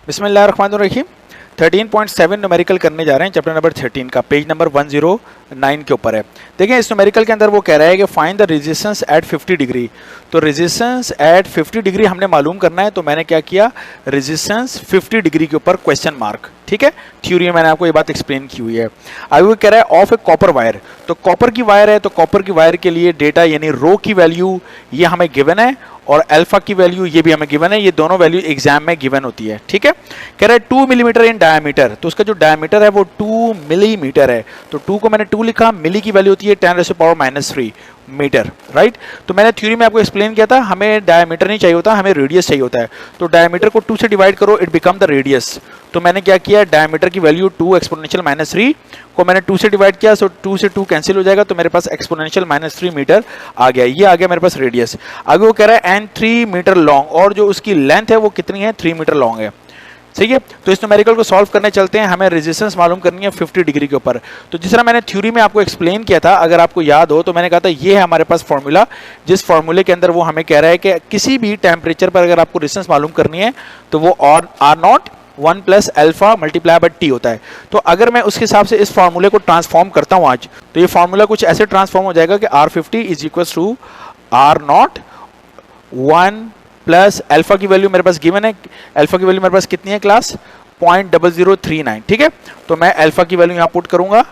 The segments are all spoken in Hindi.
बिस्मिल्लाहिर्रहमानिर्रहीम। 13.7 न्यूमेरिकल करने जा रहे हैं, चैप्टर नंबर 13 का, पेज नंबर 109 के ऊपर है। देखिए इस न्यूमेरिकल के अंदर वो कह रहा है कि find the resistance at 50 degree. तो रेजिस्टेंस एट 50 डिग्री हमने मालूम करना है, तो मैंने क्या किया, रेजिस्टेंस 50 डिग्री के ऊपर क्वेश्चन मार्क। ठीक है, थ्योरी में मैंने आपको ये बात एक्सप्लेन की हुई है। आगे वो कह रहा है ऑफ ए कॉपर वायर, तो कॉपर की वायर है, तो कॉपर की वायर के लिए डेटा यानी रो की वैल्यू ये हमें गिवन है और अल्फा की वैल्यू ये भी हमें गिवन है। ये दोनों वैल्यू एग्जाम में गिवन होती है। ठीक है, कह रहा है 2 मिलीमीटर इन डायमीटर, तो उसका जो डायमीटर है वो 2 मिलीमीटर है। तो 2 को मैंने 2 लिखा, मिली की वैल्यू होती है 10⁻³ मीटर, राइट। तो मैंने थ्योरी में आपको एक्सप्लेन किया था, हमें डायमीटर नहीं चाहिए होता, हमें रेडियस चाहिए होता है। तो डायमीटर को 2 से डिवाइड करो, इट बिकम द रेडियस। तो मैंने क्या किया, डायमीटर की वैल्यू 2⁻³ को मैंने 2 से डिवाइड किया, सो 2 से 2 कैंसिल हो जाएगा, तो मेरे पास एक्सपोनेंशियल-3 मीटर आ गया। ये आ गया मेरे पास रेडियस। आगे वो कह रहा है एंड 3 मीटर लॉन्ग, और जो उसकी लेंथ है वो कितनी है, 3 मीटर लॉन्ग है। सही है, तो इस न्यूमेरिकल को सॉल्व करने चलते हैं। हमें रेजिस्टेंस मालूम करनी है 50 डिग्री के ऊपर। तो जिस तरह मैंने थ्योरी में आपको एक्सप्लेन किया था, अगर आपको याद हो, तो मैंने कहा था ये है हमारे पास फॉर्मूला, जिस फॉर्मूले के अंदर वो हमें कह रहा है कि किसी भी टेम्परेचर पर अगर आपको रेजिस्टेंस मालूम करनी है तो वो R0 1 + alpha multiply by T होता है। तो अगर मैं उसके हिसाब से इस फॉर्मूले को ट्रांसफॉर्म करता हूं आज, तो ये फॉर्मूला कुछ ऐसे ट्रांसफॉर्म हो जाएगा कि R50 = R0 1 प्लस अल्फा की वैल्यू मेरे पास गिवन है। अल्फा की वैल्यू मेरे पास कितनी है क्लास, 0.0039। ठीक है, तो मैं अल्फा की वैल्यू यहां पुट करूंगा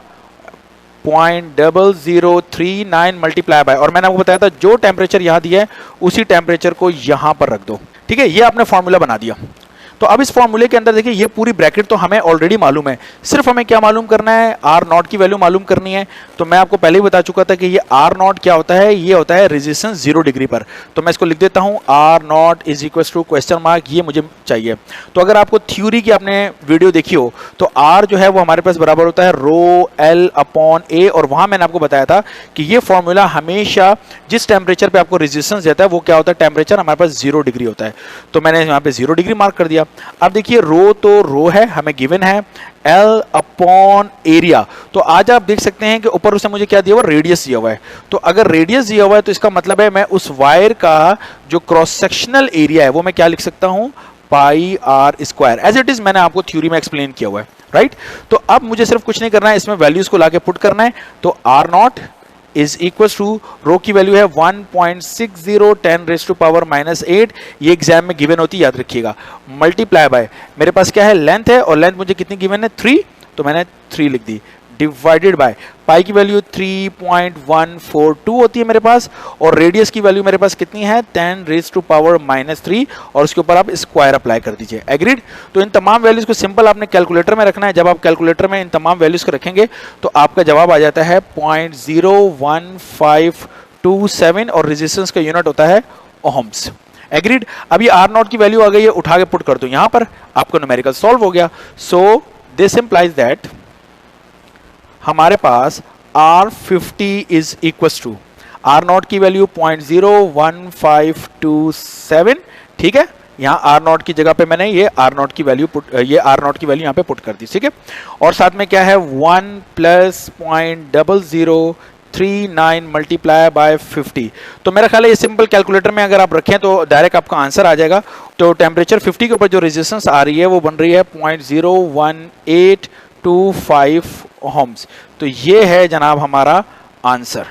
0.0039 मल्टीप्लाई बाय, और मैंने आपको बताया था जो टेम्परेचर यहां दिया है उसी टेम्परेचर को यहां पर रख दो। ठीक है, ये आपने फॉर्मूला बना दिया। तो अब इस फॉर्मूले के अंदर देखिए ये पूरी ब्रैकेट तो हमें ऑलरेडी मालूम है, सिर्फ हमें क्या मालूम करना है, R0 की वैल्यू मालूम करनी है। तो मैं आपको पहले ही बता चुका था कि ये R0 क्या होता है, ये होता है रेजिस्टेंस 0 डिग्री पर। तो मैं इसको लिख देता हूं R0 = ये मुझे चाहिए। तो अगर आपको थ्योरी की आपने वीडियो देखी हो तो R जो है वो हमारे पास बराबर होता है ρL/A, और वहां मैंने आपको बताया था कि ये फॉर्मूला हमेशा जिस टेम्परेचर पे आपको रेजिस्टेंस देता है वो क्या होता है, टेम्परेचर हमारे पास 0 डिग्री होता है। तो मैंने यहाँ पे 0 डिग्री मार्क कर दिया। अब देखिए रो तो रो है, हमें गिवन है L/एरिया। तो आज आप देख सकते हैं कि ऊपर उसने मुझे क्या दिया हुआ, रेडियस दिया हुआ है। तो अगर रेडियस दिया हुआ है तो इसका मतलब है मैं उस वायर का जो क्रॉस सेक्शनल एरिया है वो मैं क्या लिख सकता हूं, πr², एज इट इज मैंने आपको थ्योरी में एक्सप्लेन किया हुआ है, राइट। तो अब मुझे सिर्फ कुछ नहीं करना है, इसमें वैल्यूज को लाके पुट करना है। तो R0 = रो की वैल्यू है 1.60 10⁻⁻8, ये एग्जाम में गिवन होती है, याद रखिएगा। मल्टीप्लाई बाय मेरे पास क्या है, लेंथ है, और लेंथ मुझे कितनी गिवन है, 3, तो मैंने 3 लिख दी, डिवाइडेड बाय पाई की वैल्यू 3.142 होती है मेरे पास, और रेडियस की वैल्यू मेरे पास कितनी है, 10⁻³ और उसके ऊपर आप स्क्वायर अप्लाई कर दीजिए। एग्रीड। तो इन तमाम वैल्यूज को सिंपल आपने कैलकुलेटर में रखना है। जब आप कैलकुलेटर में इन तमाम वैल्यूज को रखेंगे तो आपका जवाब आ जाता है 0.01527, और रेजिस्टेंस का यूनिट होता है ओहम्स। एग्रीड। अब ये R0 की वैल्यू आ गई है, उठा के पुट कर दो यहां पर, आपको न्यूमेरिकल सॉल्व हो गया। सो दिस इंप्लाइज दैट हमारे पास R50 = R0 की वैल्यू 0.01527। ठीक है, यहाँ R0 की जगह पे मैंने ये R0 की वैल्यू यहाँ पे पुट कर दी। ठीक है, और साथ में क्या है, 1 + 0.0039 मल्टीप्लाई बाय 50। तो मेरा ख्याल है ये सिंपल कैलकुलेटर में अगर आप रखें तो डायरेक्ट आपका आंसर आ जाएगा। तो टेम्परेचर 50 के ऊपर जो रेजिस्टेंस आ रही है वो बन रही है 0.01825 ओहम्स। तो ये है जनाब हमारा आंसर।